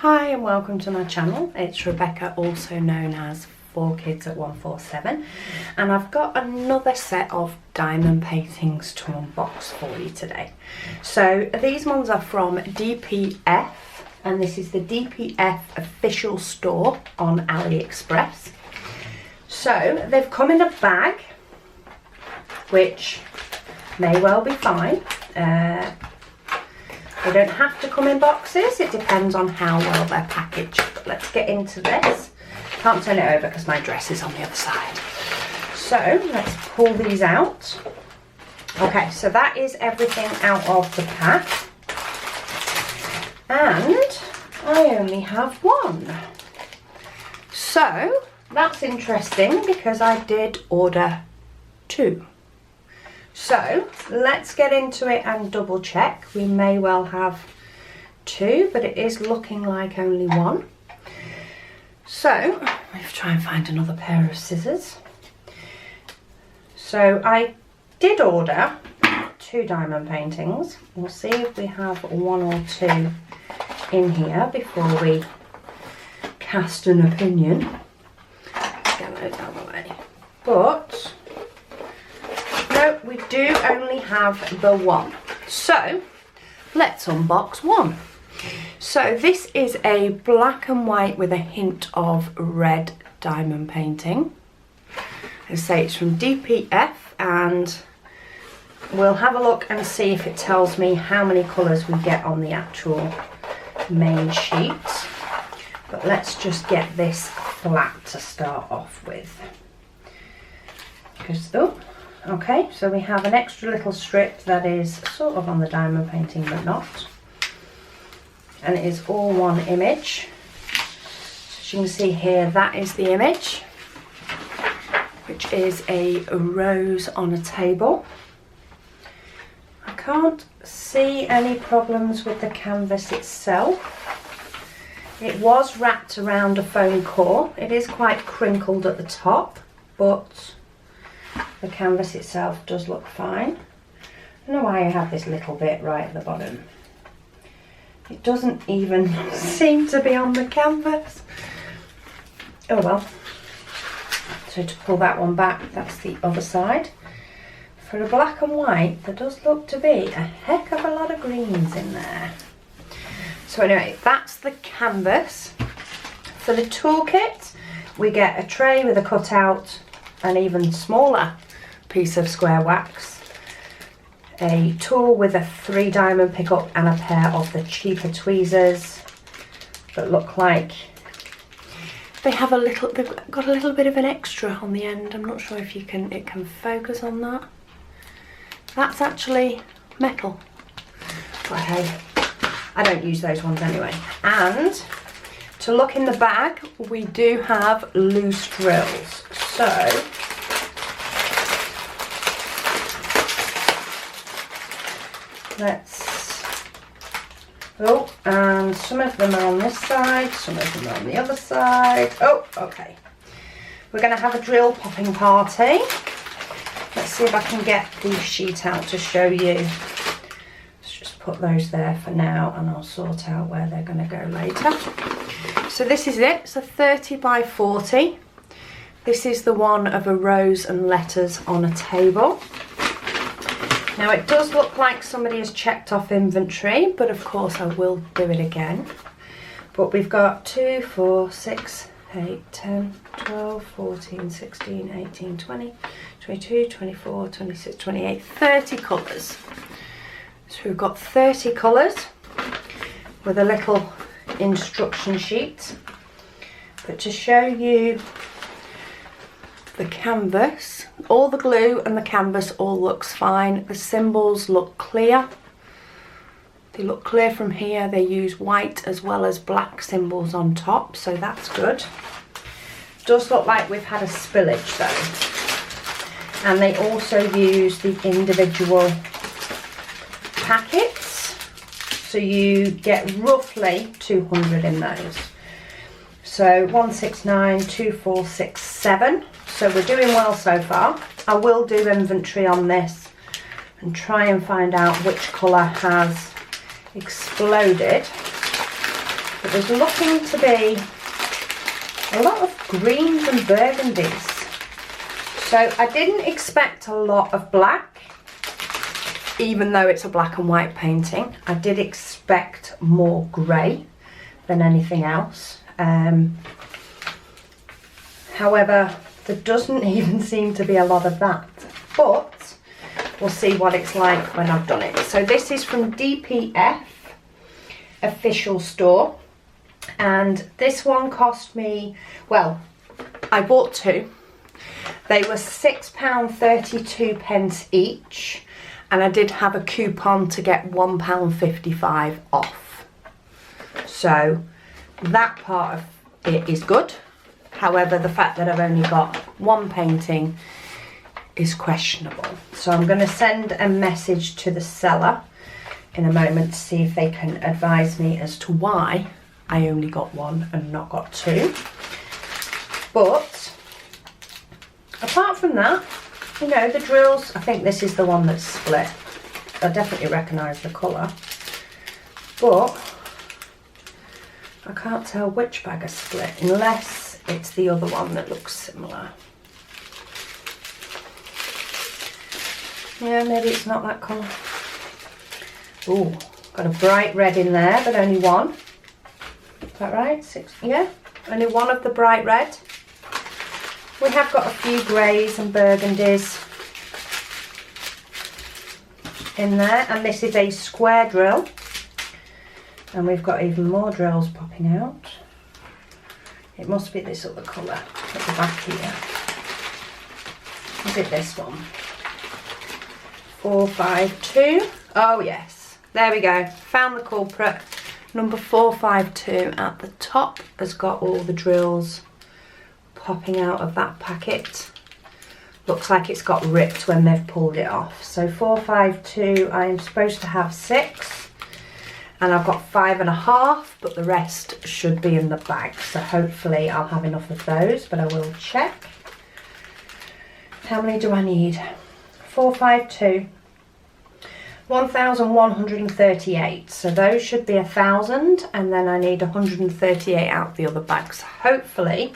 Hi and welcome to my channel. It's Rebecca, also known as 4Kids at 147, and I've got another set of diamond paintings to unbox for you today. So these ones are from DPF, and this is the DPF Official Store on AliExpress. So they've come in a bag, which may well be fine. They don't have to come in boxes, it depends on how well they're packaged. But let's get into this. Can't turn it over because my dress is on the other side. So let's pull these out. Okay, so that is everything out of the pack. And I only have one. So that's interesting because I did order two. So let's get into it and double check. We may well have two, but it is looking like only one. So let's try and find another pair of scissors. So I did order two diamond paintings. We'll see if we have one or two in here before we cast an opinion. Get those out of the way. But no, we do only have the one. So let's unbox one. So this is a black and white with a hint of red diamond painting. I say it's from DPF, and we'll have a look and see if it tells me how many colours we get on the actual main sheet. But let's just get this flat to start off with. Okay, so we have an extra little strip that is sort of on the diamond painting but not. And it is all one image. As you can see here, that is the image, which is a rose on a table. I can't see any problems with the canvas itself. It was wrapped around a foam core. It is quite crinkled at the top, but the canvas itself does look fine. I don't know why I have this little bit right at the bottom. It doesn't even seem to be on the canvas. Oh well. So to pull that one back, that's the other side. For a black and white, there does look to be a heck of a lot of greens in there. So anyway, that's the canvas. For the toolkit, we get a tray with a cutout, an even smaller piece of square wax, a tool with a 3 diamond pickup, and a pair of the cheaper tweezers that look like they have they've got a little bit of an extra on the end. I'm not sure if it can focus on that. That's actually metal. But hey, I don't use those ones anyway. And to look in the bag, we do have loose drills. So and some of them are on this side, some of them are on the other side. Oh, okay. We're going to have a drill popping party. Let's see if I can get the sheet out to show you. Let's just put those there for now, and I'll sort out where they're going to go later. So this is it. It's a 30 by 40. This is the one of a rose and letters on a table. Now it does look like somebody has checked off inventory, but of course I will do it again. But we've got 2, 4, 6, 8, 10, 12, 14, 16, 18, 20, 22, 24, 26, 28, 30 colours. So we've got 30 colours with a little instruction sheet. But to show you the canvas, all the glue and the canvas all looks fine. The symbols look clear. They look clear from here. They use white as well as black symbols on top, so that's good. Does look like we've had a spillage though. And they also use the individual packets, so you get roughly 200 in those. So 169, 2, 4, 6, 7. So we're doing well so far. I will do inventory on this and try and find out which colour has exploded. But there's looking to be a lot of greens and burgundies. So I didn't expect a lot of black, even though it's a black and white painting. I did expect more grey than anything else. However, there doesn't even seem to be a lot of that. But we'll see what it's like when I've done it. So this is from DPF Official Store. And this one cost me, well, I bought two. They were £6.32 each. And I did have a coupon to get £1.55 off. So that part of it is good. However, the fact that I've only got one painting is questionable. So I'm going to send a message to the seller in a moment to see if they can advise me as to why I only got one and not got two. But apart from that, you know, the drills, I think this is the one that's split. I definitely recognise the colour. But I can't tell which bag is split unless it's the other one that looks similar. Yeah, maybe it's not that colour. Ooh, got a bright red in there, but only one. Is that right? Six, yeah, only one of the bright red. We have got a few greys and burgundies in there, and this is a square drill. And we've got even more drills popping out. It must be this other colour at the back here. Is it this one? 452. Oh yes, there we go. Found the culprit. Number 452 at the top has got all the drills popping out of that packet. Looks like it's got ripped when they've pulled it off. So 452, I am supposed to have 6. And I've got 5.5, but the rest should be in the bag. So hopefully I'll have enough of those, but I will check. How many do I need? 452. 1,138. So those should be 1,000, and then I need 138 out the other bags. Hopefully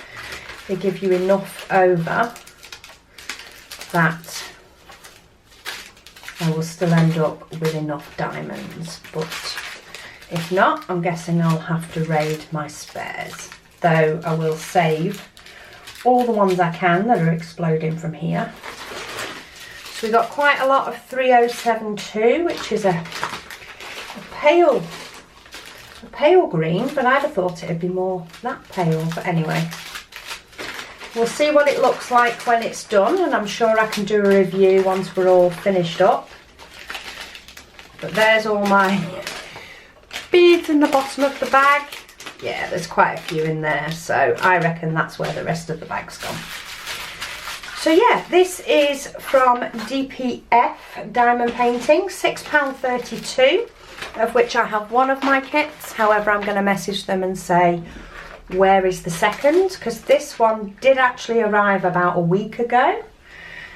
they give you enough over that I will still end up with enough diamonds, but if not, I'm guessing I'll have to raid my spares, though I will save all the ones I can that are exploding from here. So we got quite a lot of 3072, which is a pale green, but I'd have thought it'd be more that pale. But anyway, we'll see what it looks like when it's done, and I'm sure I can do a review once we're all finished up. But there's all my beads in the bottom of the bag. Yeah, there's quite a few in there, so I reckon that's where the rest of the bag's gone. So yeah, this is from DPF Diamond Painting, £6.32, of which I have one of my kits. However, I'm going to message them and say, where is the second? Because this one did actually arrive about a week ago.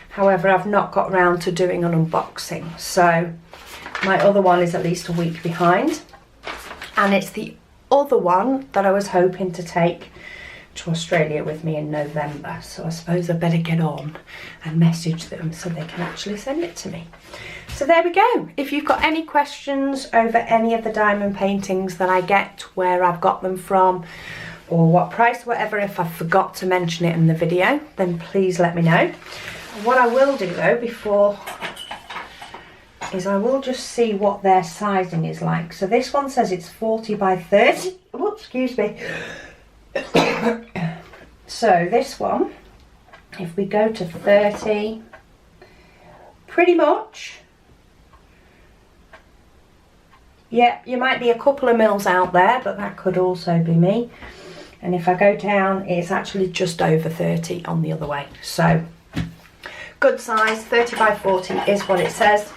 However, I've not got round to doing an unboxing. So my other one is at least a week behind. And it's the other one that I was hoping to take to Australia with me in November. So I suppose I better get on and message them so they can actually send it to me. So there we go. If you've got any questions over any of the diamond paintings that I get, where I've got them from, or what price, whatever, if I forgot to mention it in the video, then please let me know. What I will do though before is I will just see what their sizing is like. So this one says it's 40 by 30. Oh, excuse me. So this one, if we go to 30, pretty much, yeah, you might be a couple of mils out there, but that could also be me. And if I go down, it's actually just over 30 on the other way. So good size, 30 by 40 is what it says.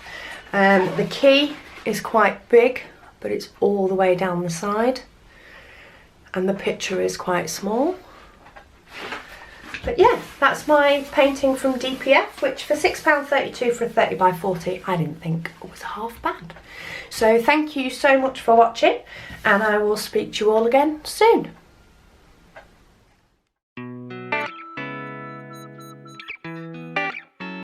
The key is quite big, but it's all the way down the side. And the picture is quite small. But yeah, that's my painting from DPF, which for £6.32 for a 30 by 40, I didn't think was half bad. So thank you so much for watching, and I will speak to you all again soon.